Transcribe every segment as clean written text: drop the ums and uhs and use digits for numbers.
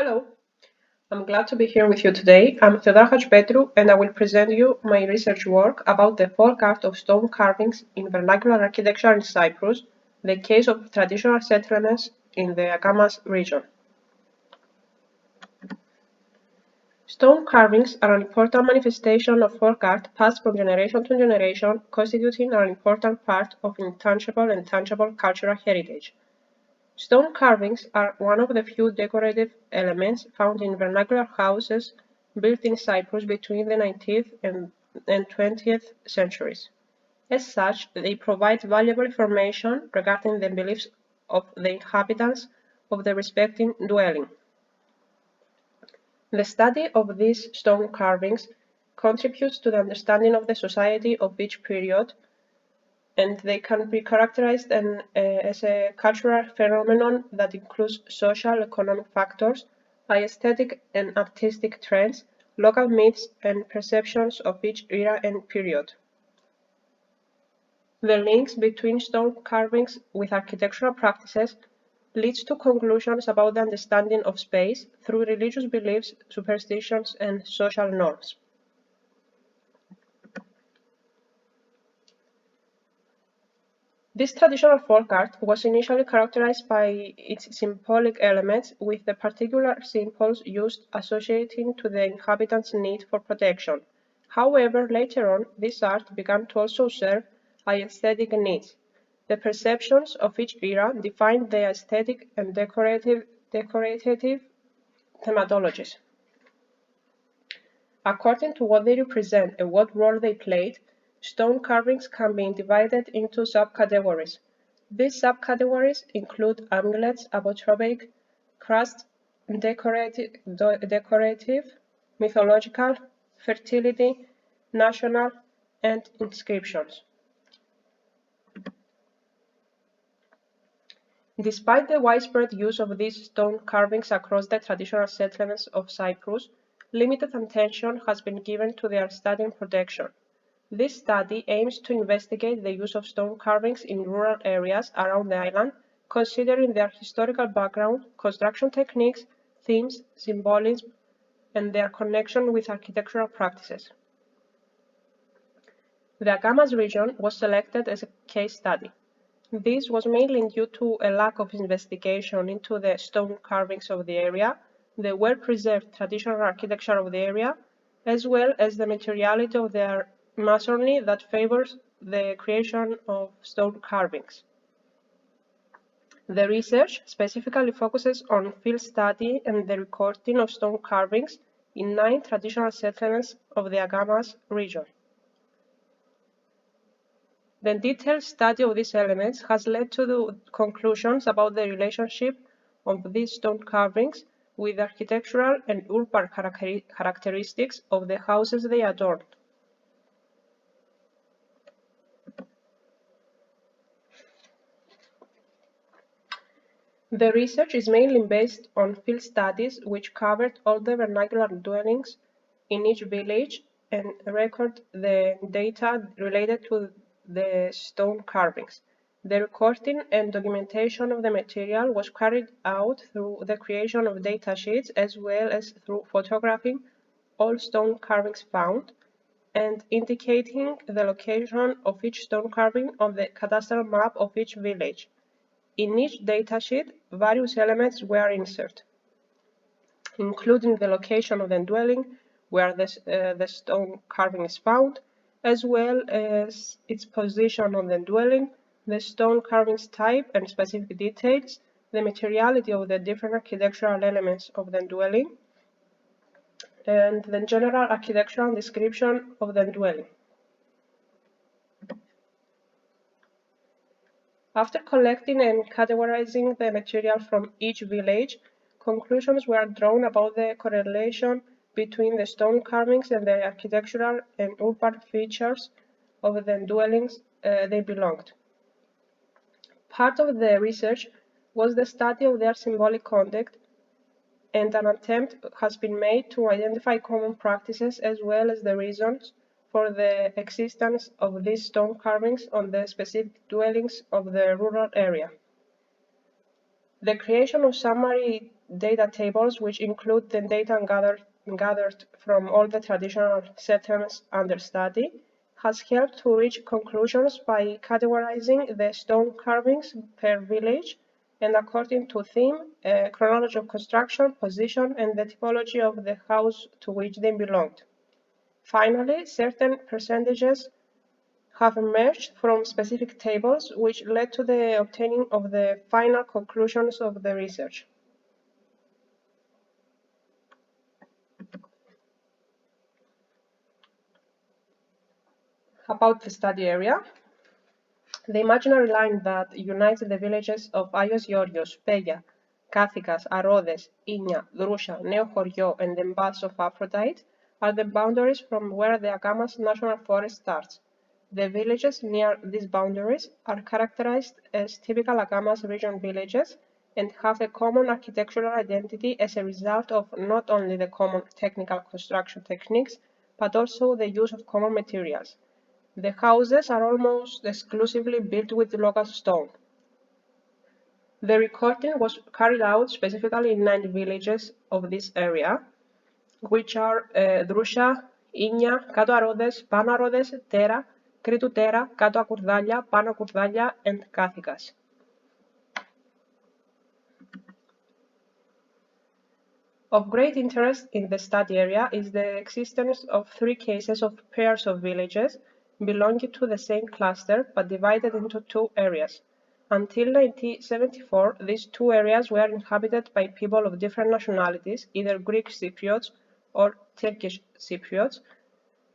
Hello, I'm glad to be here with you today. I'm Theodora Hadjipetrou and I will present you my research work about the folk art of stone carvings in vernacular architecture in Cyprus, the case of traditional settlements in the Akamas region. Stone carvings are an important manifestation of folk art passed from generation to generation, constituting an important part of intangible and tangible cultural heritage. Stone carvings are one of the few decorative elements found in vernacular houses built in Cyprus between the 19th and 20th centuries. As such, they provide valuable information regarding the beliefs of the inhabitants of the respective dwelling. The study of these stone carvings contributes to the understanding of the society of each period, and they can be characterized as a cultural phenomenon that includes social, economic factors, aesthetic and artistic trends, local myths, and perceptions of each era and period. The links between stone carvings with architectural practices leads to conclusions about the understanding of space through religious beliefs, superstitions, and social norms. This traditional folk art was initially characterized by its symbolic elements, with the particular symbols used associating to the inhabitants' need for protection. However, later on, this art began to also serve aesthetic needs. The perceptions of each era defined the aesthetic and decorative thematologies. According to what they represent and what role they played, stone carvings can be divided into subcategories. These subcategories include amulets, apotropic, crust, decorative, mythological, fertility, national, and inscriptions. Despite the widespread use of these stone carvings across the traditional settlements of Cyprus, limited attention has been given to their study and protection. This study aims to investigate the use of stone carvings in rural areas around the island, considering their historical background, construction techniques, themes, symbolism, and their connection with architectural practices. The Akamas region was selected as a case study. This was mainly due to a lack of investigation into the stone carvings of the area, the well-preserved traditional architecture of the area, as well as the materiality of their masonry that favors the creation of stone carvings. The research specifically focuses on field study and the recording of stone carvings in 9 traditional settlements of the Akamas region. The detailed study of these elements has led to the conclusions about the relationship of these stone carvings with the architectural and urban characteristics of the houses they adorned. The research is mainly based on field studies which covered all the vernacular dwellings in each village and record the data related to the stone carvings. The recording and documentation of the material was carried out through the creation of data sheets as well as through photographing all stone carvings found and indicating the location of each stone carving on the cadastral map of each village. In each datasheet, various elements were inserted, including the location of the dwelling where the stone carving is found, as well as its position on the dwelling, the stone carving's type and specific details, the materiality of the different architectural elements of the dwelling, and the general architectural description of the dwelling. After collecting and categorizing the material from each village, conclusions were drawn about the correlation between the stone carvings and the architectural and urban features of the dwellings they belonged. Part of the research was the study of their symbolic content, and an attempt has been made to identify common practices as well as the reasons for the existence of these stone carvings on the specific dwellings of the rural area. The creation of summary data tables, which include the data gathered from all the traditional settlements under study, has helped to reach conclusions by categorizing the stone carvings per village and according to theme, chronology of construction, position, and the typology of the house to which they belonged. Finally, certain percentages have emerged from specific tables, which led to the obtaining of the final conclusions of the research. About the study area, the imaginary line that unites the villages of Aios Georgios, Pegia, Kathikas, Arodes, Inya, Drusha, Neo Chorio, and the Baths of Aphrodite are the boundaries from where the Akamas National Forest starts. The villages near these boundaries are characterized as typical Akamas region villages and have a common architectural identity as a result of not only the common technical construction techniques, but also the use of common materials. The houses are almost exclusively built with local stone. The recording was carried out specifically in 9 villages of this area, which are Drusha, Inya, Kato Arodes, Pano Arodes, Tera, Kritu Tera, Kato Akurdalia, Pano Akurdalia, and Kathikas. Of great interest in the study area is the existence of 3 cases of pairs of villages belonging to the same cluster but divided into 2 areas. Until 1974, these 2 areas were inhabited by people of different nationalities, either Greek Cypriots or Turkish Cypriots,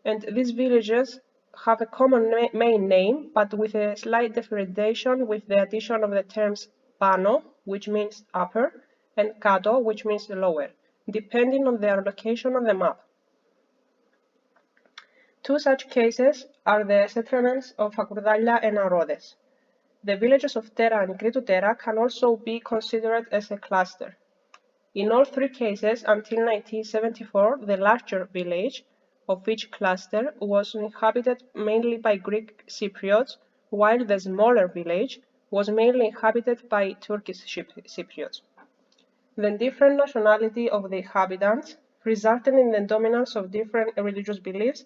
and these villages have a common main name, but with a slight differentiation with the addition of the terms Pano, which means upper, and Kato, which means lower, depending on their location on the map. 2 such cases are the settlements of Akurdalia and Arodes. The villages of Tera and Kritu Tera can also be considered as a cluster. In all 3 cases, until 1974, the larger village of each cluster was inhabited mainly by Greek Cypriots, while the smaller village was mainly inhabited by Turkish Cypriots. The different nationality of the inhabitants resulted in the dominance of different religious beliefs,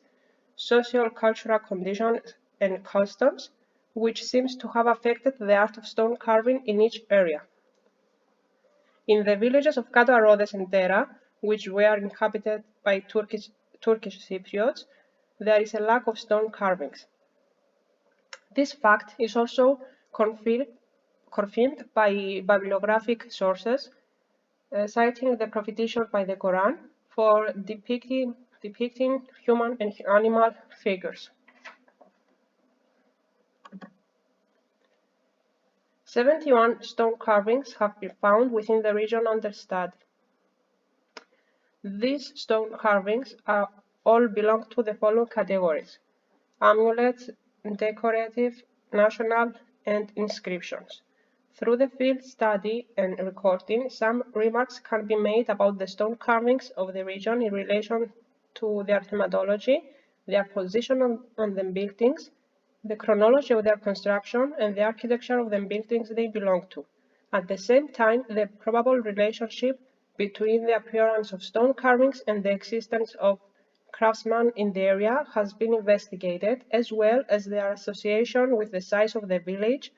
social cultural conditions, and customs, which seems to have affected the art of stone carving in each area. In the villages of Kato Arodes and Tera, which were inhabited by Turkish Cypriots, there is a lack of stone carvings. This fact is also confirmed by bibliographic sources, citing the prohibition by the Quran for depicting human and animal figures. 71 stone carvings have been found within the region under study. These stone carvings all belong to the following categories: amulets, decorative, national, and inscriptions. Through the field study and recording, some remarks can be made about the stone carvings of the region in relation to their thematology, their position on the buildings, the chronology of their construction, and the architecture of the buildings they belong to. At the same time, the probable relationship between the appearance of stone carvings and the existence of craftsmen in the area has been investigated, as well as their association with the size of the village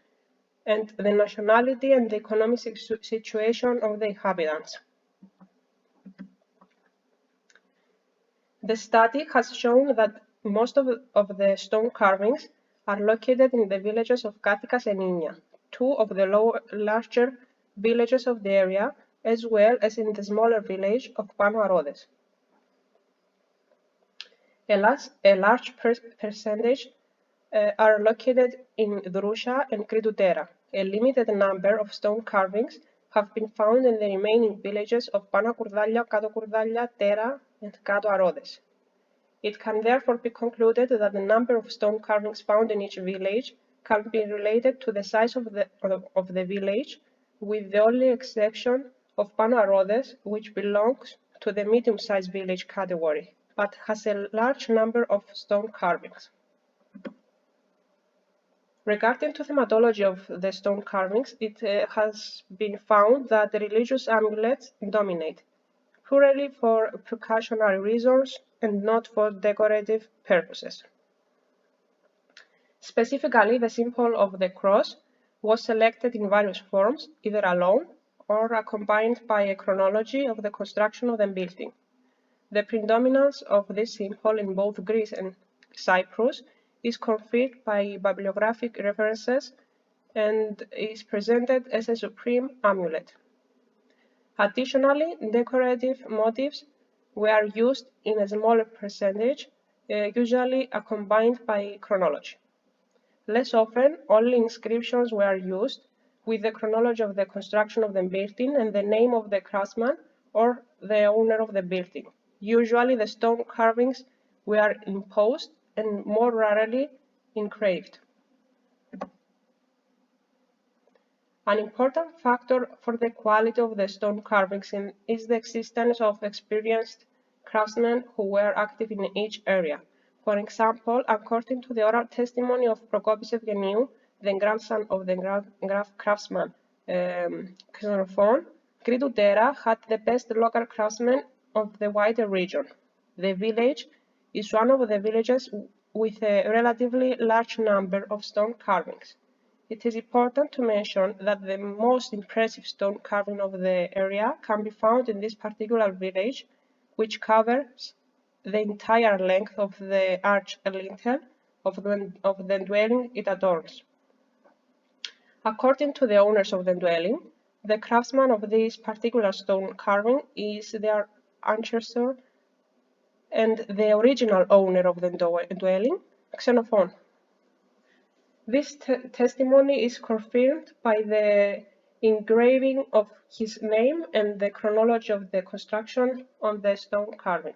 and the nationality and the economic situation of the inhabitants. The study has shown that most of the stone carvings are located in the villages of Kathikas and Inya, 2 of the larger villages of the area, as well as in the smaller village of Pano Arodes. A large percentage are located in Drusha and Kritu Tera. A limited number of stone carvings have been found in the remaining villages of Pano Akurdalia, Kato Akurdalia, Tera, and Kato Arodes. It can therefore be concluded that the number of stone carvings found in each village can be related to the size of the village, with the only exception of Pano Arodes, which belongs to the medium-sized village category, but has a large number of stone carvings. Regarding to thematology of the stone carvings, it has been found that the religious amulets dominate, purely for precautionary reasons and not for decorative purposes. Specifically, the symbol of the cross was selected in various forms, either alone or accompanied by a chronology of the construction of the building. The predominance of this symbol in both Greece and Cyprus is confirmed by bibliographic references and is presented as a supreme amulet. Additionally, decorative motifs were used in a smaller percentage, usually accompanied by chronology. Less often, only inscriptions were used, with the chronology of the construction of the building and the name of the craftsman or the owner of the building. Usually, the stone carvings were imposed and more rarely engraved. An important factor for the quality of the stone carvings is the existence of experienced craftsmen who were active in each area. For example, according to the oral testimony of Procopius Evgeniu, the grandson of the craftsman Xenophon, Theodora had the best local craftsmen of the wider region. The village is one of the villages with a relatively large number of stone carvings. It is important to mention that the most impressive stone carving of the area can be found in this particular village, which covers the entire length of the arch lintel of the dwelling it adorns. According to the owners of the dwelling, the craftsman of this particular stone carving is their ancestor and the original owner of the dwelling, Xenophon. This testimony is confirmed by the engraving of his name and the chronology of the construction on the stone carving.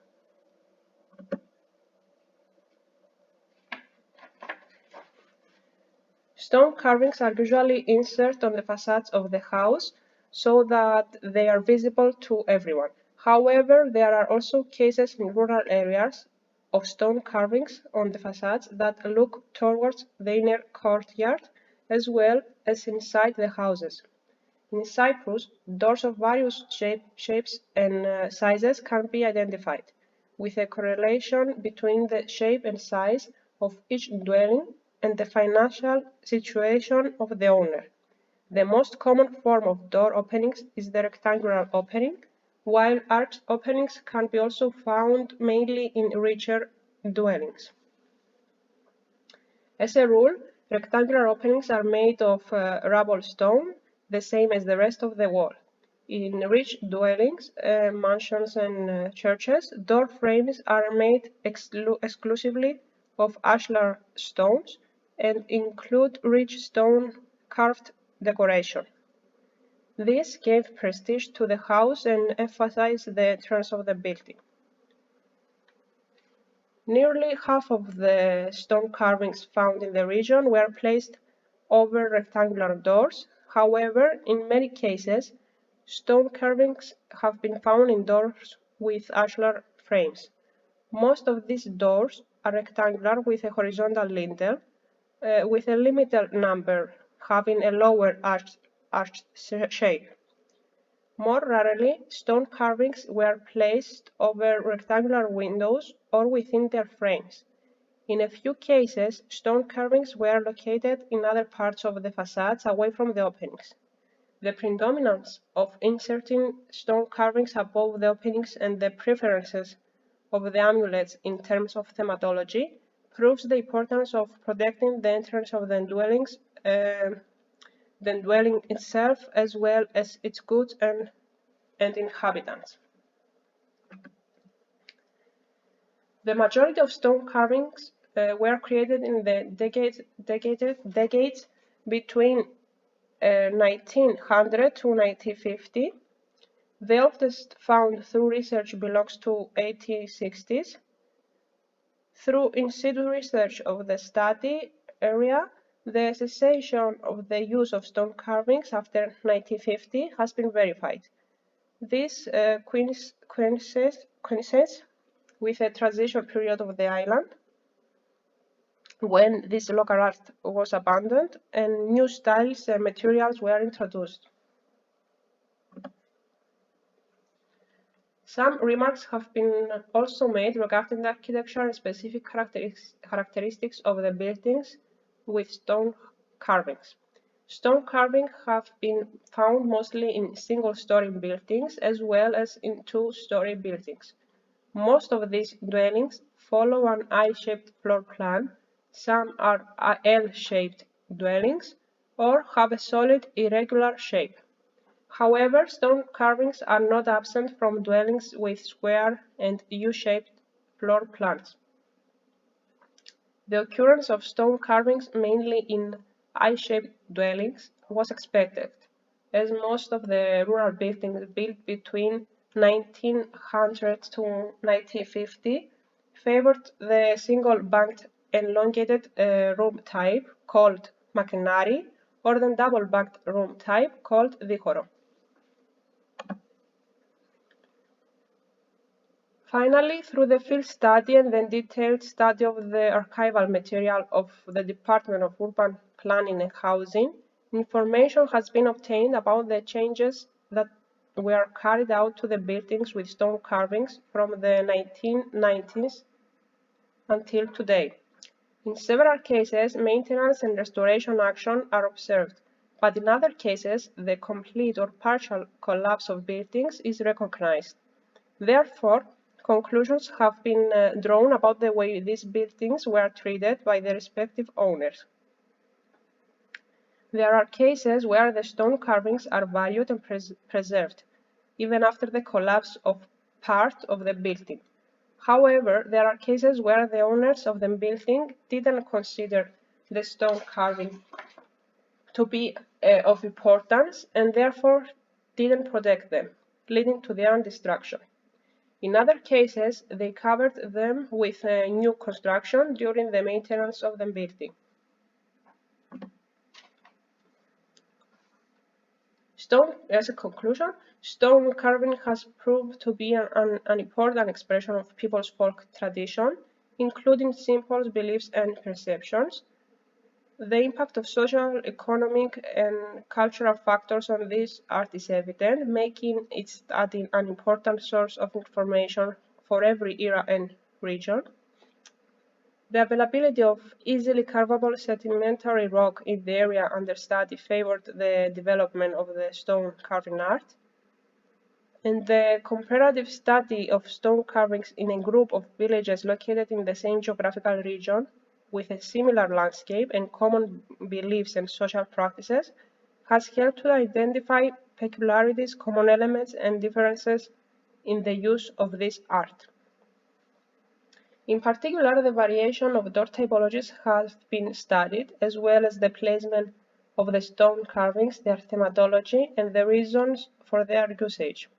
Stone carvings are usually inserted on the facades of the house so that they are visible to everyone. However, there are also cases in rural areas of stone carvings on the facades that look towards the inner courtyard as well as inside the houses. In Cyprus, doors of various shapes and sizes can be identified, with a correlation between the shape and size of each dwelling and the financial situation of the owner. The most common form of door openings is the rectangular opening, while arched openings can be also found mainly in richer dwellings. As a rule, rectangular openings are made of rubble stone, the same as the rest of the wall. In rich dwellings, mansions and churches, door frames are made exclusively of ashlar stones and include rich stone carved decoration. This gave prestige to the house and emphasized the entrance of the building. Nearly half of the stone carvings found in the region were placed over rectangular doors. However, in many cases, stone carvings have been found in doors with ashlar frames. Most of these doors are rectangular with a horizontal lintel, with a limited number having a lower arched shape. More rarely, stone carvings were placed over rectangular windows or within their frames. In a few cases, stone carvings were located in other parts of the facades away from the openings. The predominance of inserting stone carvings above the openings and the preferences of the amulets in terms of thematology proves the importance of protecting the entrance of the dwelling itself as well as its goods and inhabitants. The majority of stone carvings were created in the decades between 1900 to 1950. The oldest found through research belongs to 1860s. Through in situ research of the study area, the cessation of the use of stone carvings after 1950 has been verified. This coincides with a transition period of the island. when this local art was abandoned and new styles and materials were introduced. Some remarks have been also made regarding the architecture and specific characteristics of the buildings with stone carvings. Stone carvings have been found mostly in single-story buildings as well as in two-story buildings. Most of these dwellings follow an I-shaped floor plan, some are L-shaped dwellings, or have a solid irregular shape. However, stone carvings are not absent from dwellings with square and U-shaped floor plans. The occurrence of stone carvings mainly in I-shaped dwellings was expected, as most of the rural buildings built between 1900 to 1950 favored the single-banked elongated room type called maquinari or the double-banked room type called vicoro. Finally, through the field study and the detailed study of the archival material of the Department of Urban Planning and Housing, information has been obtained about the changes that were carried out to the buildings with stone carvings from the 1990s until today. In several cases, maintenance and restoration action are observed, but in other cases, the complete or partial collapse of buildings is recognized. Therefore, conclusions have been drawn about the way these buildings were treated by the respective owners. There are cases where the stone carvings are valued and preserved, even after the collapse of part of the building. However, there are cases where the owners of the building didn't consider the stone carving to be of importance and therefore didn't protect them, leading to their destruction. In other cases, they covered them with new construction during the maintenance of the building. As a conclusion, stone carving has proved to be an important expression of people's folk tradition, including symbols, beliefs, and perceptions. The impact of social, economic, and cultural factors on this art is evident, making its study an important source of information for every era and region. The availability of easily carvable sedimentary rock in the area under study favored the development of the stone carving art. And the comparative study of stone carvings in a group of villages located in the same geographical region with a similar landscape and common beliefs and social practices has helped to identify peculiarities, common elements, and differences in the use of this art. In particular, the variation of door typologies has been studied, as well as the placement of the stone carvings, their thematology, and the reasons for their usage.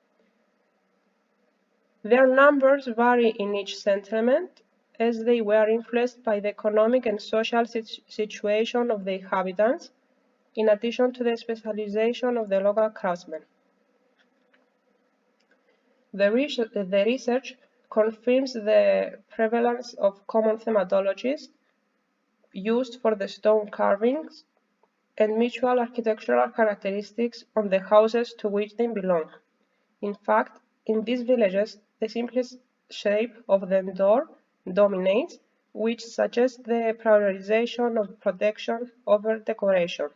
Their numbers vary in each settlement, as they were influenced by the economic and social situation of the inhabitants, in addition to the specialization of the local craftsmen. The research confirms the prevalence of common thematologies used for the stone carvings and mutual architectural characteristics on the houses to which they belong. In fact, in these villages, the simplest shape of the door dominates, which suggests the prioritization of protection over decoration.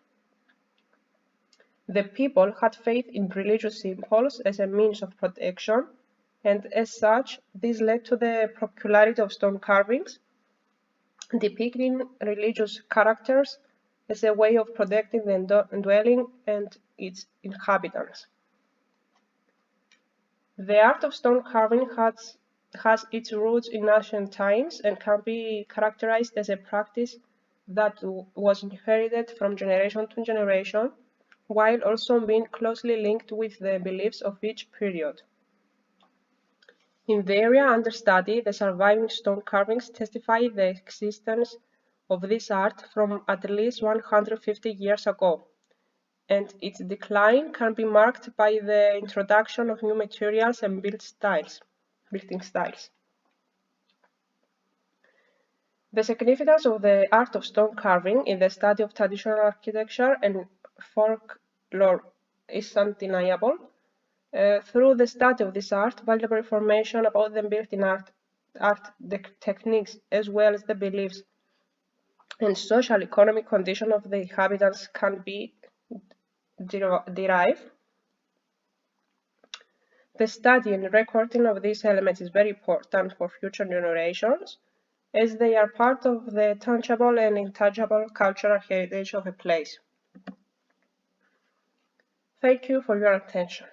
The people had faith in religious symbols as a means of protection, and as such, this led to the popularity of stone carvings, depicting religious characters as a way of protecting the dwelling and its inhabitants. The art of stone carving has its roots in ancient times and can be characterized as a practice that was inherited from generation to generation, while also being closely linked with the beliefs of each period. In the area under study, the surviving stone carvings testify the existence of this art from at least 150 years ago, and its decline can be marked by the introduction of new materials and building styles. The significance of the art of stone carving in the study of traditional architecture and folklore is undeniable. Through the study of this art, valuable information about the built-in art techniques, as well as the beliefs and social economic condition of the inhabitants can be derived. The study and recording of these elements is very important for future generations, as they are part of the tangible and intangible cultural heritage of a place. Thank you for your attention.